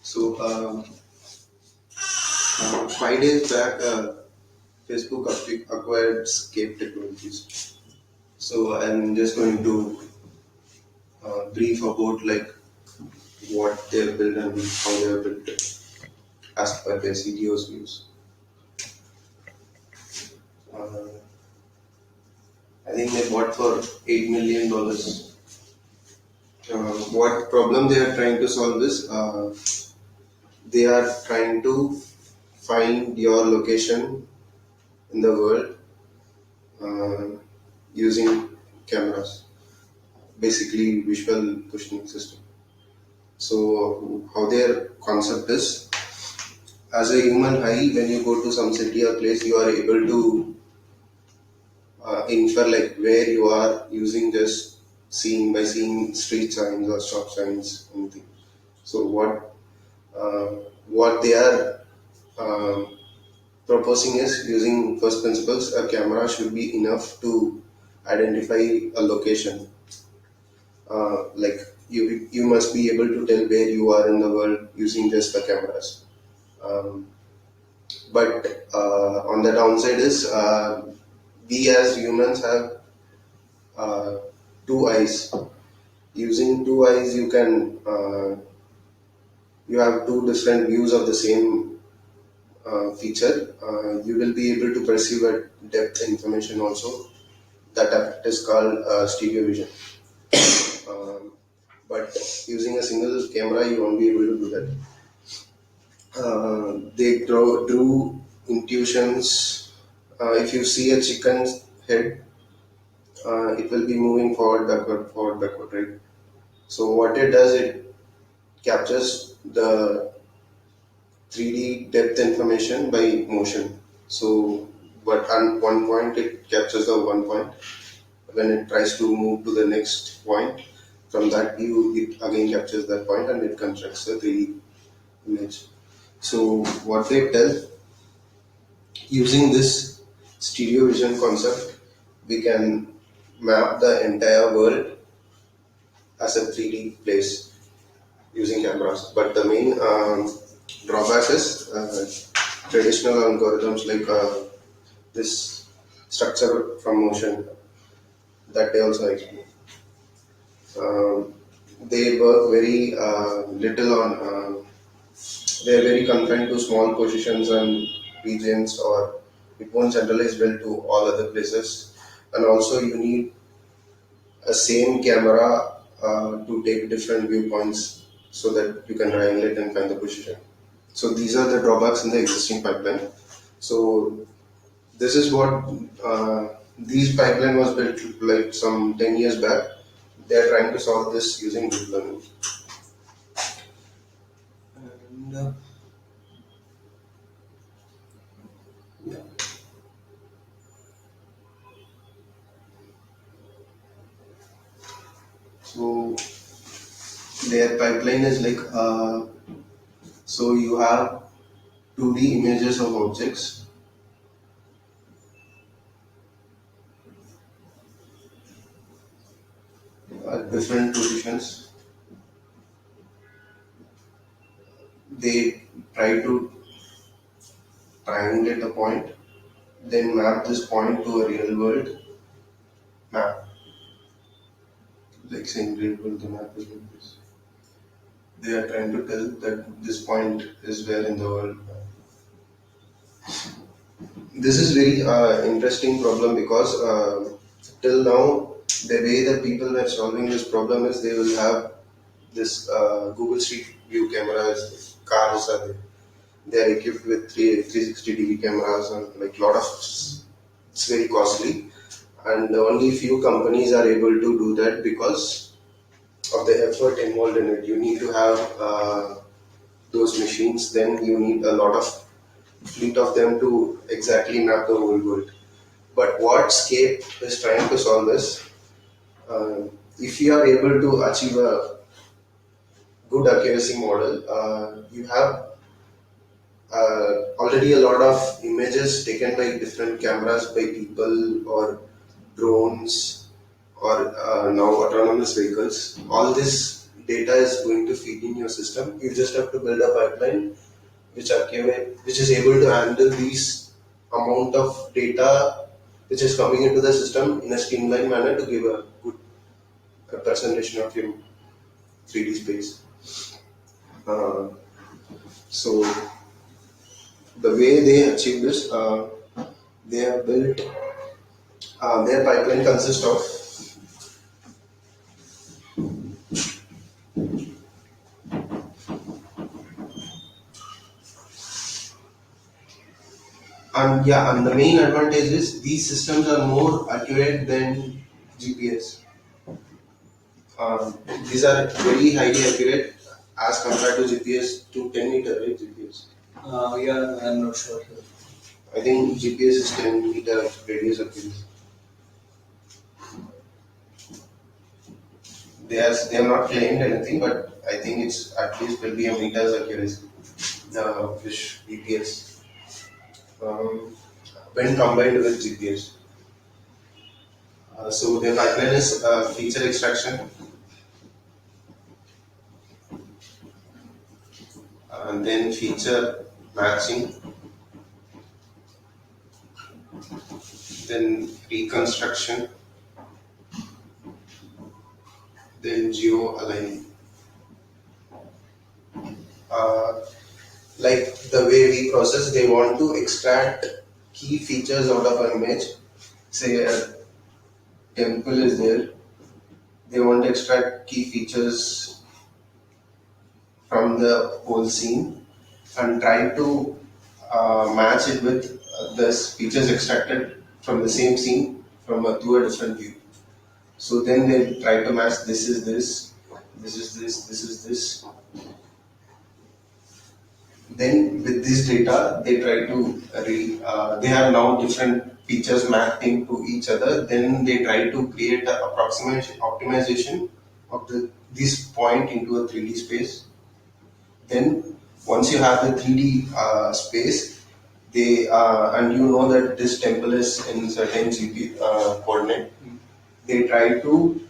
So, 5 days back, Facebook acquired Scape Technologies. So, I'm just going to brief about like what they've built and how they have built it as per their CTO's views. Uh, I think they bought for $8 million. What problem they are trying to solve is they are trying to find your location in the world uh, using cameras, basically visual positioning system. So how their concept is, as a human eye, when you go to some city or place, you are able to infer like where you are using just seeing by seeing street signs or stop signs, anything. So uh, what they are um, proposing is using first principles. A camera should be enough to identify a location. Like you must be able to tell where you are in the world using just the cameras. Um, but on the downside is we as humans have uh, two eyes. Using two eyes, you have two different views of the same feature. You will be able to perceive a depth information also. That effect is called stereo vision. Um, but using a single camera, you won't be able to do that. They drew intuitions. If you see a chicken's head, it will be moving forward, backward, right? So what it does, it captures the 3D depth information by motion. So, but on one point it captures the one point. When it tries to move to the next point, from that view it again captures that point and it constructs the 3D image. So what they tell, using this stereo vision concept, we can map the entire world as a 3D place using cameras. But the main drawback is traditional algorithms like this structure from motion that they also explain. They work very little on, they are very confined to small positions and regions, or it won't generalize well to all other places. And also, you need a same camera to take different viewpoints so that you can triangulate and find the position. So these are the drawbacks in the existing pipeline. So this is what these pipeline was built like some 10 years back. They are trying to solve this using deep learning. And, yeah. So their pipeline is like so you have 2D images of objects at different positions. They try to triangulate the point, then map this point to a real world map. Like saying real world, the map is like this. They are trying to tell that this point is where in the world. This is very interesting problem because till now the way that people are solving this problem is they will have this Google Street View cameras. Cars are there. They are equipped with 360 degree cameras and like lot of, it's very costly, and only few companies are able to do that because of the effort involved in it. You need to have those machines, then you need a lot of fleet of them to exactly map the whole world. But what Scape is trying to solve is, if you are able to achieve a good accuracy model, you have already a lot of images taken by different cameras by people or drones or now autonomous vehicles. All this data is going to feed in your system. You just have to build a pipeline which is able to handle these amount of data which is coming into the system in a streamlined manner to give a good representation of your 3D space. Uh, so the way they achieve this, they have built their pipeline consists of and the main advantage is these systems are more accurate than GPS. These are very highly accurate as compared to GPS to 10 meter, right? GPS. Yeah, I'm not sure. I think GPS is 10 meter radius accuracy. They have not claimed anything, but I think it's at least will be a meter's accuracy. Which GPS when combined with GPS. So the pipeline is feature extraction, and then feature matching, then reconstruction, then geo aligning. Uh, like the way we process, they want to extract key features out of an image. Say a temple is there, they want to extract key features from the whole scene and try to match it with the features extracted from the same scene from through a different view. So then they try to match this is this, this is this, this is this. Then with this data, they try to they have now different features mapping to each other. Then they try to create an approximation optimization of this point into a 3D space. Then once you have the 3D space, they and you know that this temple is in certain GP coordinate. They try to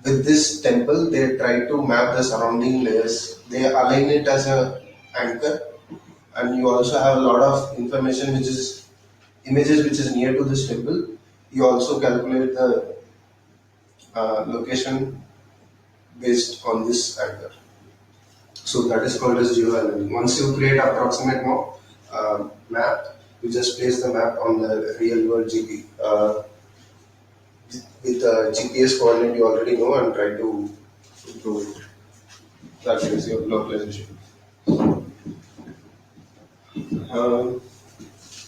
with this temple they try to map the surrounding layers. They align it as a anchor, and you also have a lot of information which is images which is near to this temple. You also calculate the location based on this anchor. So that is called as geoalignment. Once you create approximate map, you just place the map on the real world GP. With the GPS coordinate you already know and try to improve it. That is your localization. Um,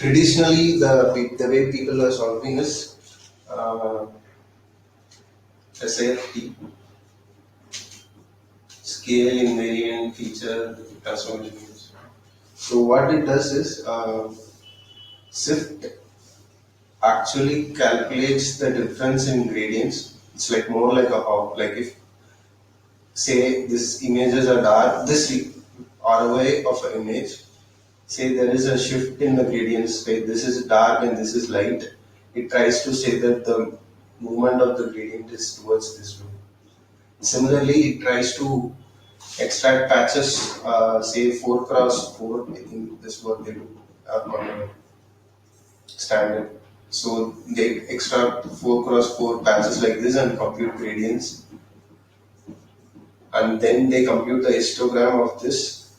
Traditionally, the way people are solving is SAFT, scale invariant feature transformation. So what it does is SIFT actually calculates the difference in gradients. It's like more like like if say these images are dark, this ROI of an image, say there is a shift in the gradients, say this is dark and this is light, it tries to say that the movement of the gradient is towards this way. Similarly, it tries to extract patches, say 4 cross 4, I think this is what they do on a standard. So they extract 4 cross 4 patches like this and compute gradients. And then they compute the histogram of this,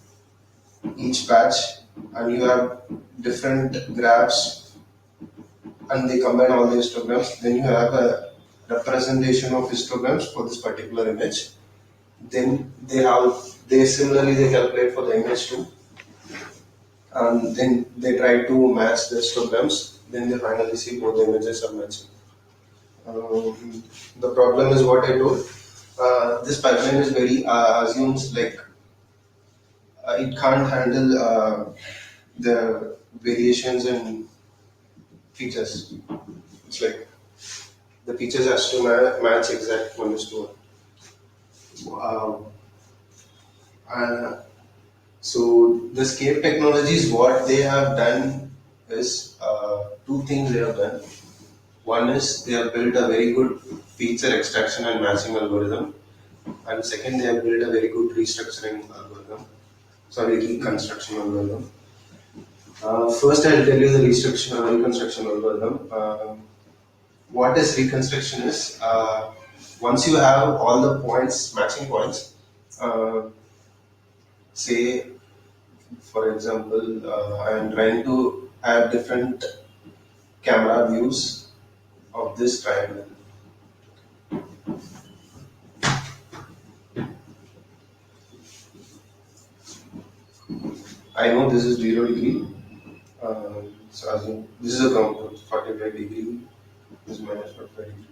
each patch, and you have different graphs and they combine all the histograms. Then you have a representation of histograms for this particular image. Then they similarly they calculate for the image too, and then they try to match the histograms. Then they finally see both the images are matching. The problem is what I told. This pipeline is very assumes like it can't handle the variations in features. It's like the features has to match exact 1:1. So the Scape Technologies, what they have done is two things they have done. One is they have built a very good feature extraction and matching algorithm, And second, they have built a very good restructuring algorithm. Sorry, reconstruction algorithm. First, I'll tell you the reconstruction algorithm. What is reconstruction is once you have all the points, matching points, uh, say for example, I am trying to have different camera views of this triangle. I know this is 0 degree. So assume this is a ground 45 degree. This is minus 45 degree.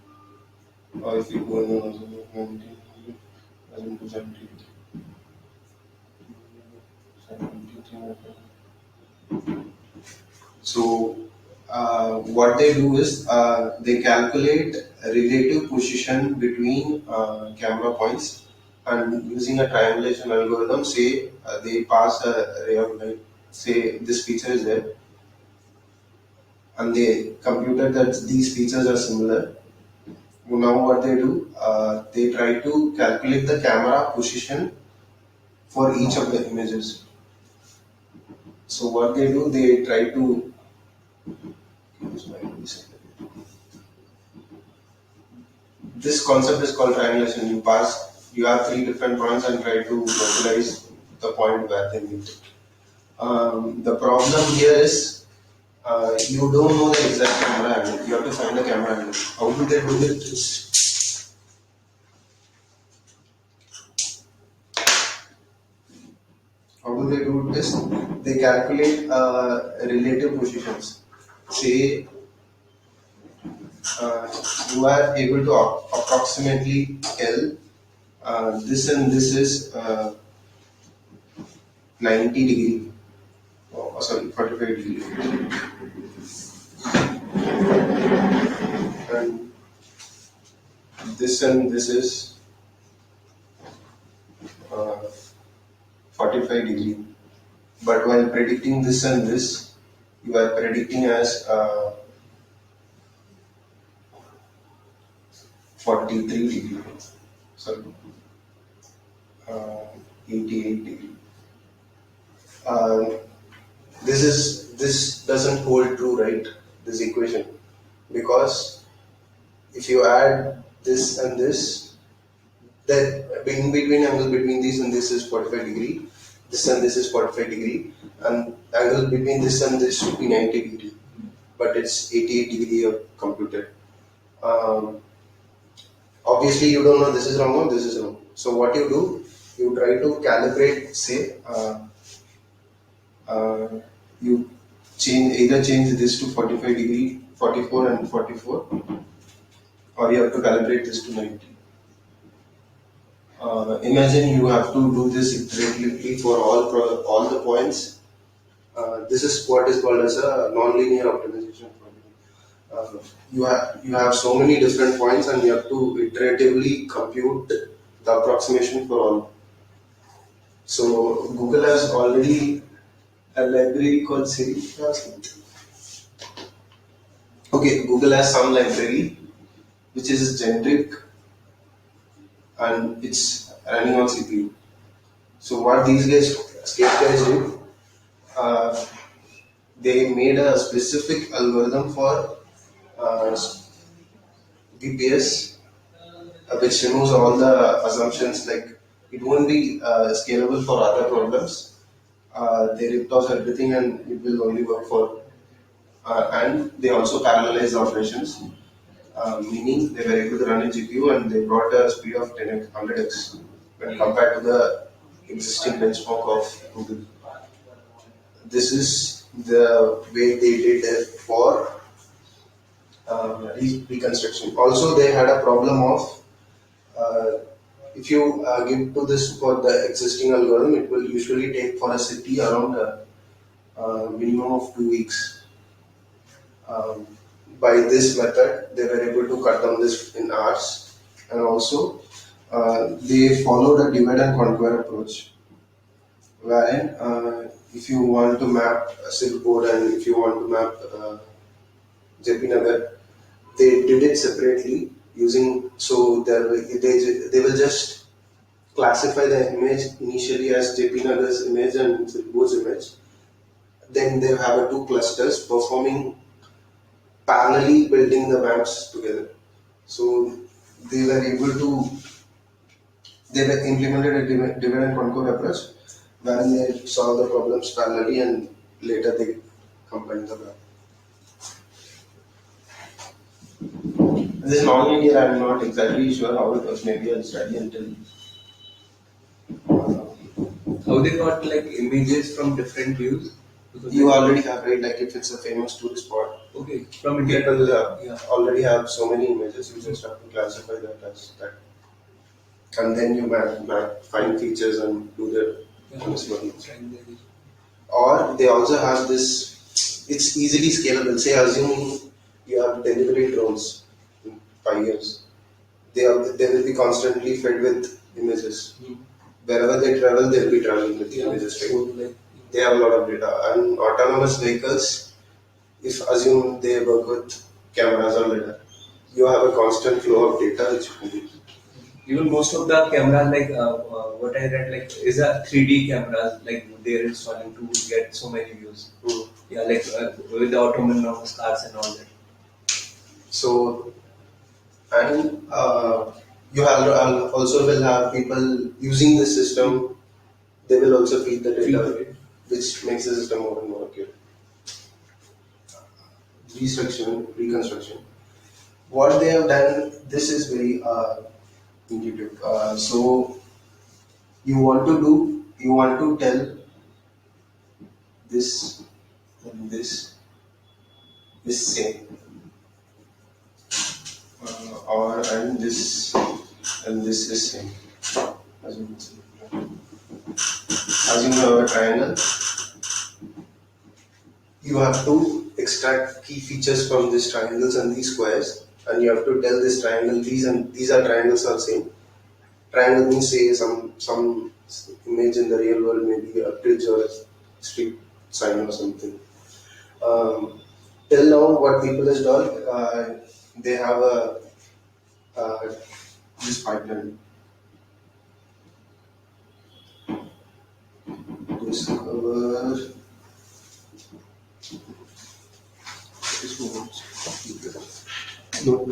Or if you go in assume 90, assume 270. So what they do is they calculate a relative position between camera points, and using a triangulation algorithm, say they pass a ray of light, say this feature is there, and they computed that these features are similar. Now what they do, they try to calculate the camera position for each of the images. So what they do, they try to this concept is called triangulation. You have three different points and try to localize the point where they meet. The problem here is you don't know the exact camera angle. You have to find the camera angle. How do they do it? How do they do this? They calculate relative positions. Say you are able to approximately tell this and this is 90 degree. Oh, sorry, 45 degree. And this is uh, 45 degree. But while predicting this and this, you are predicting as 43 degree. Sorry, 88 degree. Uh, this doesn't hold true, right? This equation, because if you add this and this, that in between angle between this and this is 45 degree, this and this is 45 degree, and angle between this and this should be 90 degree, but it's 88 degree of computed. Um, Obviously, you don't know this is wrong or this is wrong. So what you do, you try to calibrate. Say uh, you change this to 45 degree, 44 and 44, or you have to calibrate this to 90. Imagine you have to do this iteratively for all the points. This is what is called as a non-linear optimization problem. You have so many different points, and you have to iteratively compute the approximation for all. So Google has already a library called Siri. Okay, Google has some library which is generic and it's running on CPU. So what these guys, Scape guys did, uh, they made a specific algorithm for uh, GPS, which removes all the assumptions. Like it won't be scalable for other problems. They ripped off everything and it will only work for. And they also parallelize the operations, meaning they were able to run in GPU and they brought a speed of 10x, 100x when compared to the existing benchmark of Google. This is the way they did it for reconstruction. Also, they had a problem of uh, if you give to this for the existing algorithm, it will usually take for a city around a minimum of 2 weeks. Um, by this method, they were able to cut down this in hours, and also they followed a divide and conquer approach, wherein if you want to map a silk board and if you want to map JP Nagar, they did it separately using, so they will just classify the image initially as JP Nagar's image and Silbo's image. Then they have two clusters performing parallelly, building the maps together. So they were able to they were implemented a divide and conquer approach wherein they solve the problems parallelly and later they combine the map. This non-linear, I'm not exactly sure how it was. Maybe I'll study until. How they got like images from different views? Because You already have, right? Like if it's a famous tourist spot, okay, from India. people Yeah. already have so many images. You just have to classify that as that, and then you find features and do the transformation. Or they also have this. It's easily scalable. Say, assuming you have delivery drones in 5 years, they will be constantly fed with images. Wherever they travel, they will be traveling with images. Right? So, like, they have a lot of data. And autonomous vehicles, if assume they work with cameras or lidar, you have a constant flow of data which you can use. Even most of the cameras, like what I read, like is a 3D cameras, like they're installing to get so many views. Yeah, like with the autonomous cars and all that. So, and you have also will have people using the system. They will also feed the data, which makes the system more and more accurate. Reconstruction. What they have done, this is very intuitive. So you want to tell this and this same, or and this is same. Assume you have a triangle. You have to extract key features from these triangles and these squares, and you have to tell this triangle these are triangles are same. Triangle means say some image in the real world, maybe a bridge or a street sign or something. Till now, what people has done, they have a this pipeline. Discover. No.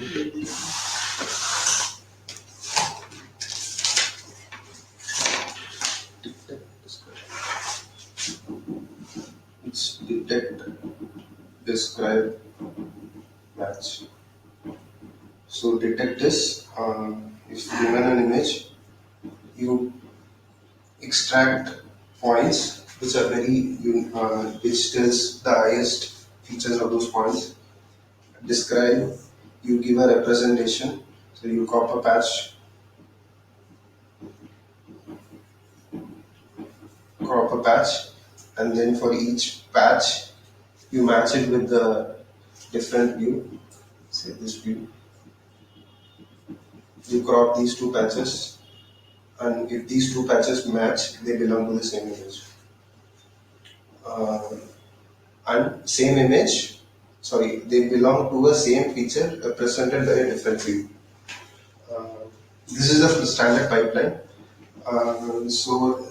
It's detect, describe, match. So detect is if given an image, you extract points which are which tells the highest features of those points. Describe, you give a representation. So you copy a patch, and then for each patch, you match it with the different view. Say this view. You crop these two patches, and if these two patches match, they belong to the same image. Uh, and same image, sorry, they belong to a same feature represented by a different view. This is a standard pipeline. So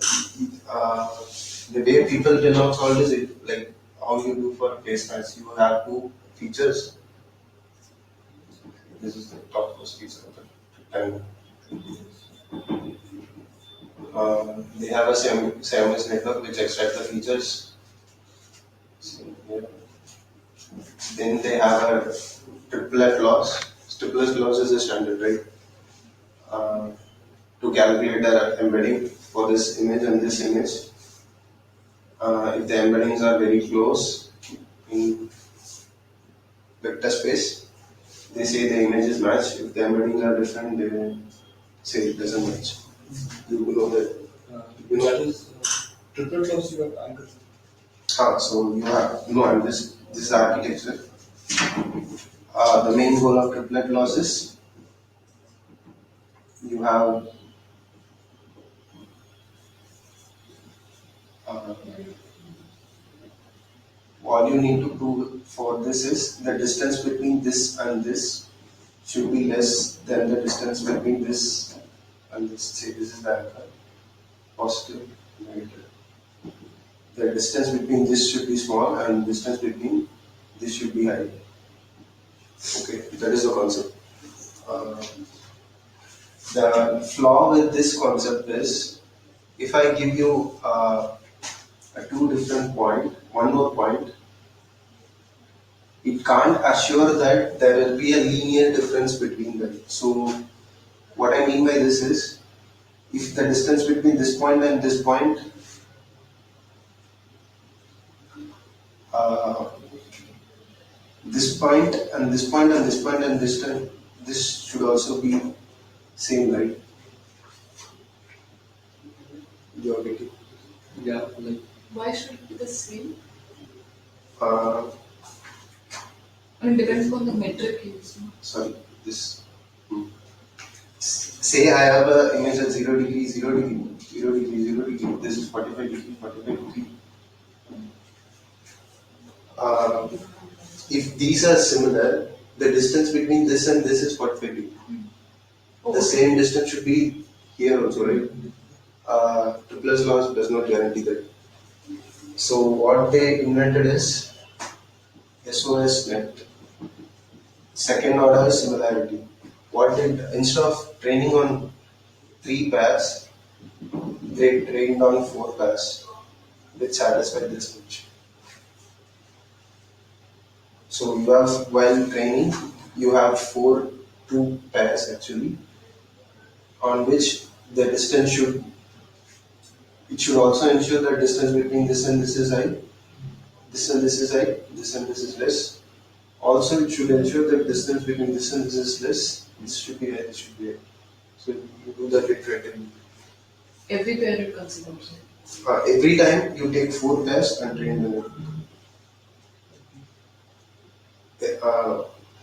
the way people till now solve is it like how you do for face match. You have two features. This is the topmost feature of the rectangle. They have a Siamese network which extracts the features. So, yeah. Then they have a triplet loss. Triplet loss is a standard, right? To calculate the embedding for this image and this image. If the embeddings are very close in vector space, they say the images match. If the embeddings are different, they say it doesn't match. You know that. You know that is triplet loss you have anchored. So you have this architecture. The main goal of triplet loss is you have uh, all you need to prove for this is the distance between this and this should be less than the distance between this and this say this is the anchor, positive, negative. The distance between this should be small and distance between this should be high. Okay, that is the concept. Uh, the flaw with this concept is if I give you a two different point, one more point, it can't assure that there will be a linear difference between them. So what I mean by this is if the distance between this point and this point uh, this point and this point and this point and this time, this should also be same, right? You're getting. Yeah, like Why should it be the same? Uh, I mean, depends on the metric used. No? Sorry, this. Say I have an image at 0 degree, 0 degree, 0 degree, 0 degree. This is 45 degree, 45 degree. Uh, if these are similar, the distance between this and this is 45 degree. Oh, The okay. same distance should be here also, right? Kepler's laws does not guarantee that. So what they invented is SOS net, second order similarity. What did instead of training on three pairs, they trained on four pairs, which satisfied this much. So you have while training, you have two pairs actually, on which the distance should it should also ensure that distance between this and this is high, this and this is high, this and this is less. Also, it should ensure that distance between this and this is less. This should be high, this should be high. So you do that iteratively. Every pair it considers. Every time you take four pairs and train the network.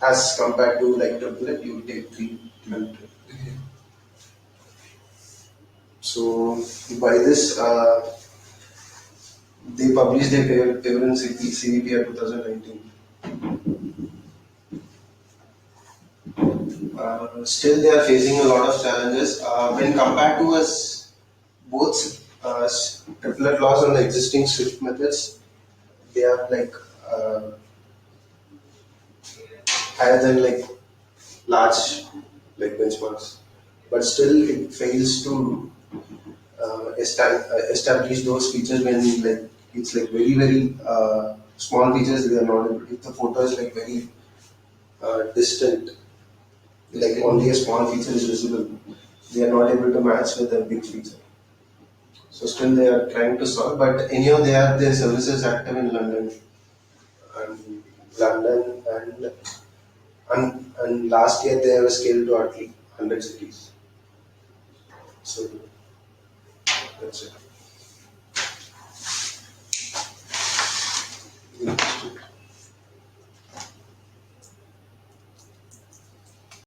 As compared to like triplet, you take three and train. So by this, they published their paper in CVP 2019. Still, they are facing a lot of challenges when compared to us both triplet laws and the existing Swift methods. They are like higher than like large like benchmarks, but still it fails to establish those features when like it's like very small features. They are not able. If the photo is like very distant, like only a small feature is visible, they are not able to match with a big feature. So still they are trying to solve, but anyhow they have their services active in London and and last year they have scaled to at least 100 cities. So that's it.